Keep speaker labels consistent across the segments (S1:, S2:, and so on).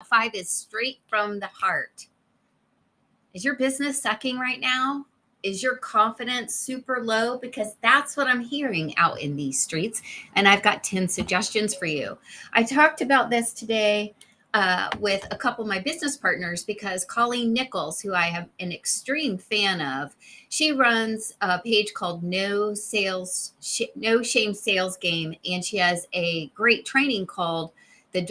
S1: top 5 is straight from the heart. Is your business sucking right now? Is your confidence super low? Because that's what I'm hearing out in these streets. And I've got 10 suggestions for you. I talked about this today with a couple of my business partners because Colleen Nichols, who I have an extreme fan of, she runs a page called No Shame Sales Game. And she has a great training called the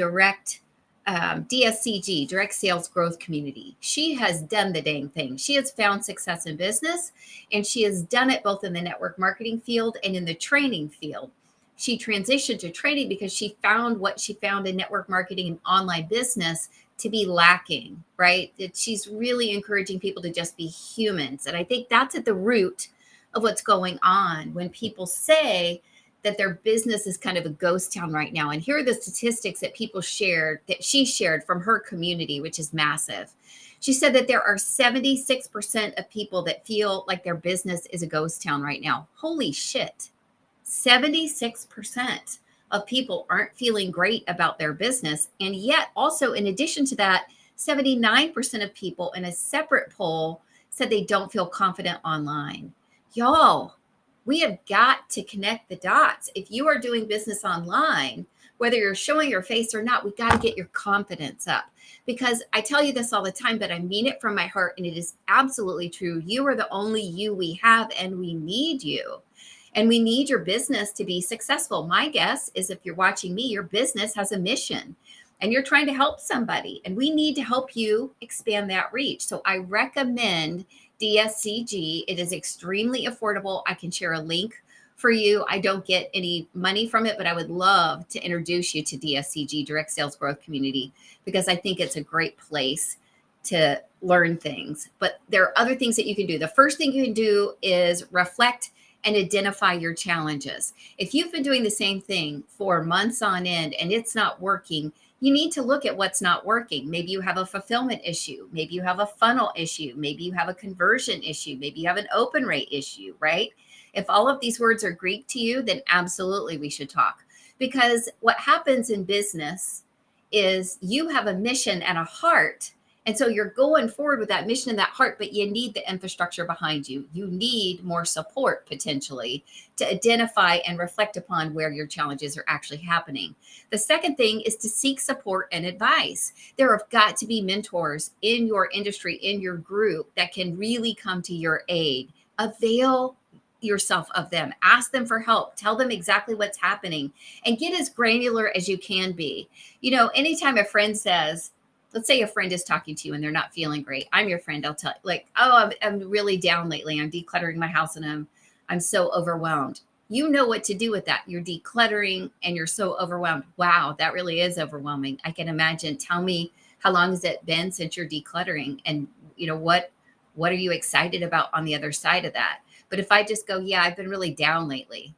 S1: DSCG, Direct Sales Growth Community. She has done the dang thing. She has found success in business, and she has done it both in the network marketing field and in the training field. She transitioned to training because she found what she found in network marketing and online business to be lacking, right? She's really encouraging people to just be humans. And I think that's at the root of what's going on when people say that their business is kind of a ghost town right now. And here are the statistics that people shared, that she shared from her community, which is massive. She said that there are 76% of people that feel like their business is a ghost town right now. Holy shit. 76% of people aren't feeling great about their business. And yet also, in addition to that, 79% of people in a separate poll said they don't feel confident online. Y'all, we have got to connect the dots. If you are doing business online, whether you're showing your face or not, we got to get your confidence up. Because I tell you this all the time, but I mean it from my heart, and it is absolutely true. You are the only you we have, and we need you. And we need your business to be successful. My guess is if you're watching me, your business has a mission and you're trying to help somebody, and we need to help you expand that reach. So I recommend DSCG. It is extremely affordable. I can share a link for you. I don't get any money from it, but I would love to introduce you to DSCG, Direct Sales Growth Community, because I think it's a great place to learn things. But there are other things that you can do. The first thing you can do is reflect and identify your challenges. If you've been doing the same thing for months on end and it's not working, you need to look at what's not working. Maybe you have a fulfillment issue. Maybe you have a funnel issue. Maybe you have a conversion issue. Maybe you have an open rate issue, right? If all of these words are Greek to you, then absolutely we should talk. Because what happens in business is you have a mission and a heart. And so you're going forward with that mission and that heart, but you need the infrastructure behind you. You need more support potentially to identify and reflect upon where your challenges are actually happening. The second thing is to seek support and advice. There have got to be mentors in your industry, in your group, that can really come to your aid. Avail yourself of them. Ask them for help. Tell them exactly what's happening and get as granular as you can be. You know, anytime a friend says, let's say a friend is talking to you and they're not feeling great. I'm your friend. I'll tell you, like, oh, I'm really down lately. I'm decluttering my house and I'm so overwhelmed. You know what to do with that. You're decluttering and you're so overwhelmed. Wow, that really is overwhelming. I can imagine. Tell me, how long has it been since you're decluttering? And you know, what are you excited about on the other side of that? But if I just go, yeah, I've been really down lately.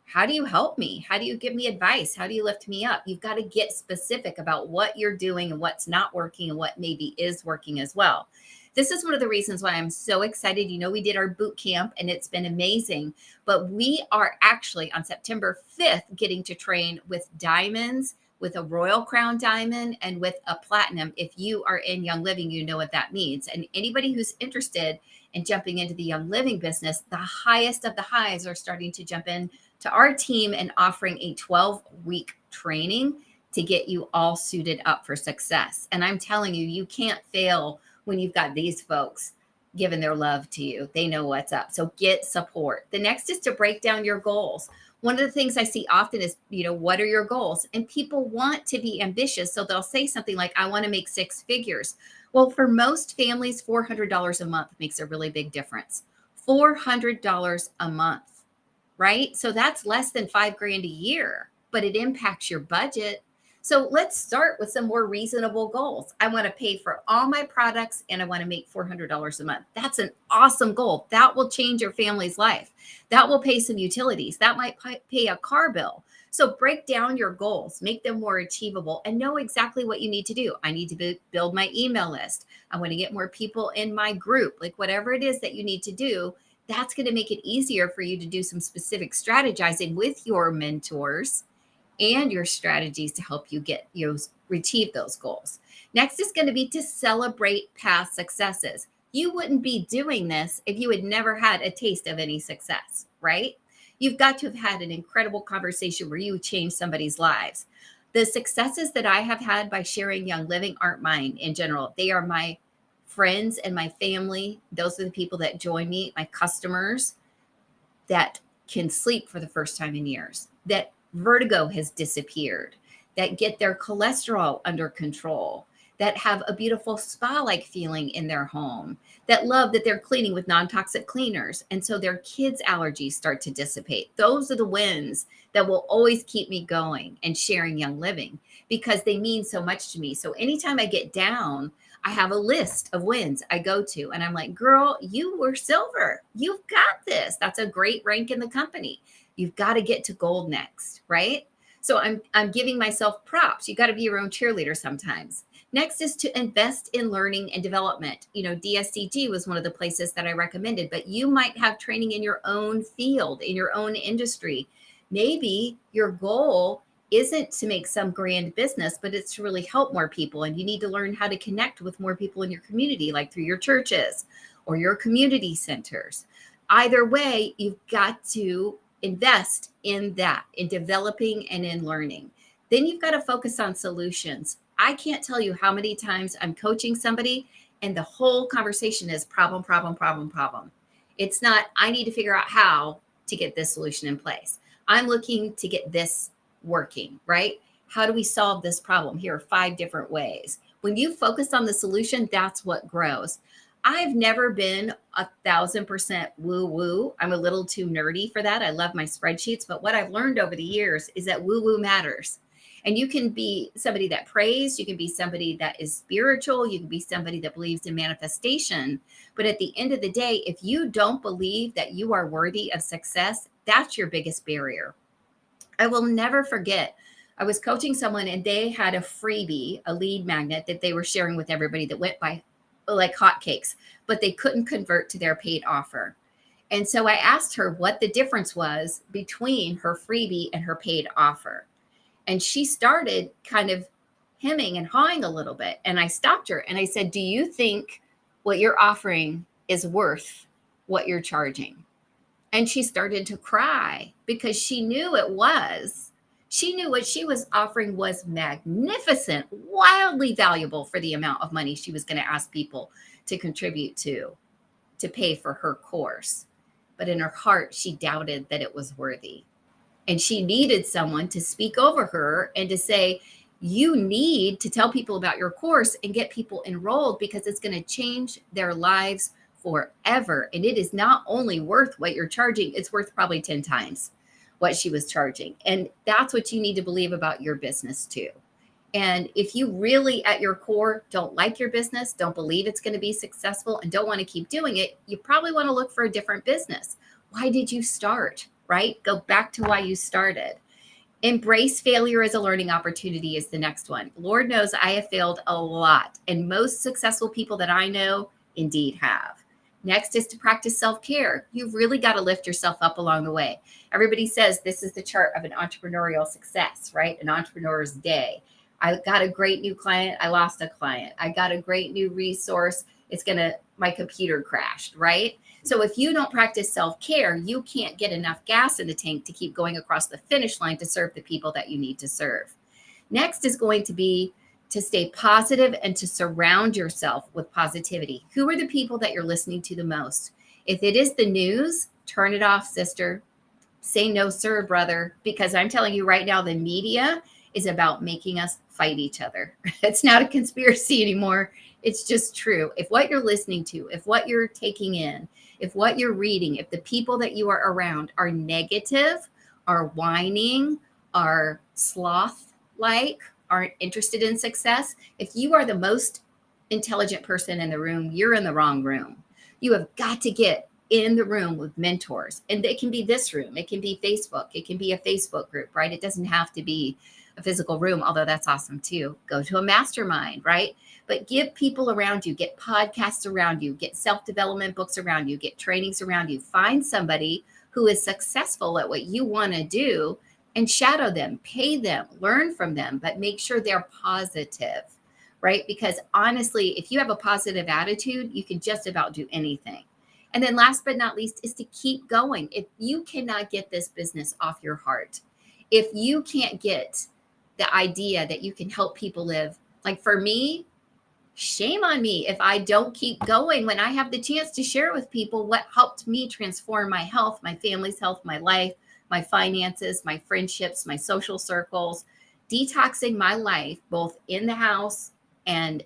S1: How do you help me? How do you give me advice? How do you lift me up? You've got to get specific about what you're doing and what's not working and what maybe is working as well. This is one of the reasons why I'm so excited. You know, we did our boot camp and it's been amazing, but we are actually on September 5th getting to train with diamonds, with a Royal Crown diamond, and with a platinum. If you are in Young Living, you know what that means. And anybody who's interested in jumping into the Young Living business, the highest of the highs are starting to jump in to our team and offering a 12-week training to get you all suited up for success. And I'm telling you, you can't fail when you've got these folks giving their love to you. They know what's up. So get support. The next is to break down your goals. One of the things I see often is, you know, what are your goals? And people want to be ambitious. So they'll say something like, I want to make 6 figures. Well, for most families, $400 a month makes a really big difference. $400 a month. Right? So that's less than $5,000 a year, but it impacts your budget. So let's start with some more reasonable goals. I want to pay for all my products and I want to make $400 a month. That's an awesome goal. That will change your family's life. That will pay some utilities. That might pay a car bill. So break down your goals, make them more achievable, and know exactly what you need to do. I need to build my email list. I want to get more people in my group, like whatever it is that you need to do. That's going to make it easier for you to do some specific strategizing with your mentors and your strategies to help you achieve those goals. Next is going to be to celebrate past successes. You wouldn't be doing this if you had never had a taste of any success, right? You've got to have had an incredible conversation where you changed somebody's lives. The successes that I have had by sharing Young Living aren't mine in general. They are my friends and my family. Those are the people that join me, my customers that can sleep for the first time in years, that vertigo has disappeared, that get their cholesterol under control, that have a beautiful spa-like feeling in their home, that love that they're cleaning with non-toxic cleaners. And so their kids' allergies start to dissipate. Those are the wins that will always keep me going and sharing Young Living because they mean so much to me. So anytime I get down, I have a list of wins I go to, and I'm like, girl, you were silver. You've got this. That's a great rank in the company. You've got to get to gold next, right? So I'm giving myself props. You got to be your own cheerleader sometimes. Next is to invest in learning and development. DSCG was one of the places that I recommended, but you might have training in your own field, in your own industry. Maybe your goal isn't to make some grand business, but it's to really help more people. And you need to learn how to connect with more people in your community, like through your churches or your community centers. Either way, you've got to invest in that, in developing and in learning. Then you've got to focus on solutions. I can't tell you how many times I'm coaching somebody and the whole conversation is problem, problem, problem, problem. It's not, I need to figure out how to get this solution in place. I'm looking to get this working, right? How do we solve this problem? Here are 5 different ways. When you focus on the solution, that's what grows. I've never been 1,000% woo-woo. I'm a little too nerdy for that. I love my spreadsheets, but what I've learned over the years is that woo-woo matters. And you can be somebody that prays, you can be somebody that is spiritual, you can be somebody that believes in manifestation. But at the end of the day, if you don't believe that you are worthy of success, that's your biggest barrier. I will never forget, I was coaching someone and they had a freebie, a lead magnet that they were sharing with everybody that went by like hotcakes, but they couldn't convert to their paid offer. And so I asked her what the difference was between her freebie and her paid offer. And she started kind of hemming and hawing a little bit. And I stopped her and I said, do you think what you're offering is worth what you're charging? And she started to cry because she knew it was. She knew what she was offering was magnificent, wildly valuable for the amount of money she was going to ask people to contribute to pay for her course. But in her heart, she doubted that it was worthy. And she needed someone to speak over her and to say, you need to tell people about your course and get people enrolled because it's going to change their lives forever. And it is not only worth what you're charging, it's worth probably 10 times what she was charging. And that's what you need to believe about your business too. And if you really at your core don't like your business, don't believe it's going to be successful and don't want to keep doing it, you probably want to look for a different business. Why did you start, right? Go back to why you started. Embrace failure as a learning opportunity is the next one. Lord knows I have failed a lot, and most successful people that I know indeed have. Next is to practice self-care. You've really got to lift yourself up along the way. Everybody says this is the chart of an entrepreneurial success, right? An entrepreneur's day. I got a great new client. I lost a client. I got a great new resource. My computer crashed, right? So if you don't practice self-care, you can't get enough gas in the tank to keep going across the finish line to serve the people that you need to serve. Next is going to be to stay positive and to surround yourself with positivity. Who are the people that you're listening to the most? If it is the news, turn it off, sister. Say no, sir, brother, because I'm telling you right now, the media is about making us fight each other. It's not a conspiracy anymore. It's just true. If what you're listening to, if what you're taking in, if what you're reading, if the people that you are around are negative, are whining, are sloth-like, aren't interested in success, if you are the most intelligent person in the room, you're in the wrong room. You have got to get in the room with mentors. And it can be this room. It can be Facebook. It can be a Facebook group, right? It doesn't have to be a physical room, although that's awesome too. Go to a mastermind, right? But get people around you, get podcasts around you, get self-development books around you, get trainings around you. Find somebody who is successful at what you want to do and shadow them, pay them, learn from them, but make sure they're positive, right? Because honestly, if you have a positive attitude, you can just about do anything. And then last but not least is to keep going. If you cannot get this business off your heart, if you can't get the idea that you can help people live, like for me, shame on me if I don't keep going when I have the chance to share with people what helped me transform my health, my family's health, my life, my finances, my friendships, my social circles, detoxing my life, both in the house and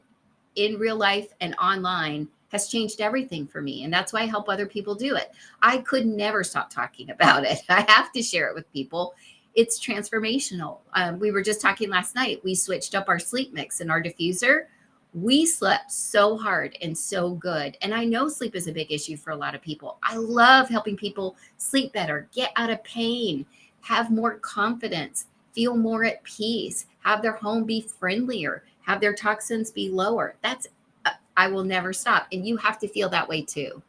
S1: in real life and online, has changed everything for me. And that's why I help other people do it. I could never stop talking about it. I have to share it with people. It's transformational. We were just talking last night. We switched up our sleep mix and our diffuser. We slept so hard and so good. And I know sleep is a big issue for a lot of people. I love helping people sleep better, get out of pain, have more confidence, feel more at peace, have their home be friendlier, have their toxins be lower. I will never stop. And you have to feel that way too.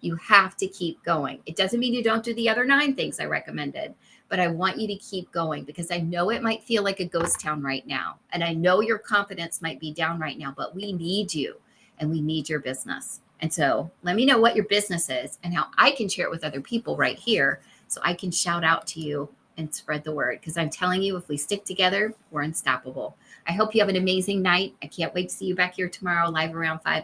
S1: You have to keep going. It doesn't mean you don't do the other 9 things I recommended, but I want you to keep going because I know it might feel like a ghost town right now. And I know your confidence might be down right now, but we need you and we need your business. And so let me know what your business is and how I can share it with other people right here so I can shout out to you and spread the word. Because I'm telling you, if we stick together, we're unstoppable. I hope you have an amazing night. I can't wait to see you back here tomorrow live around 5.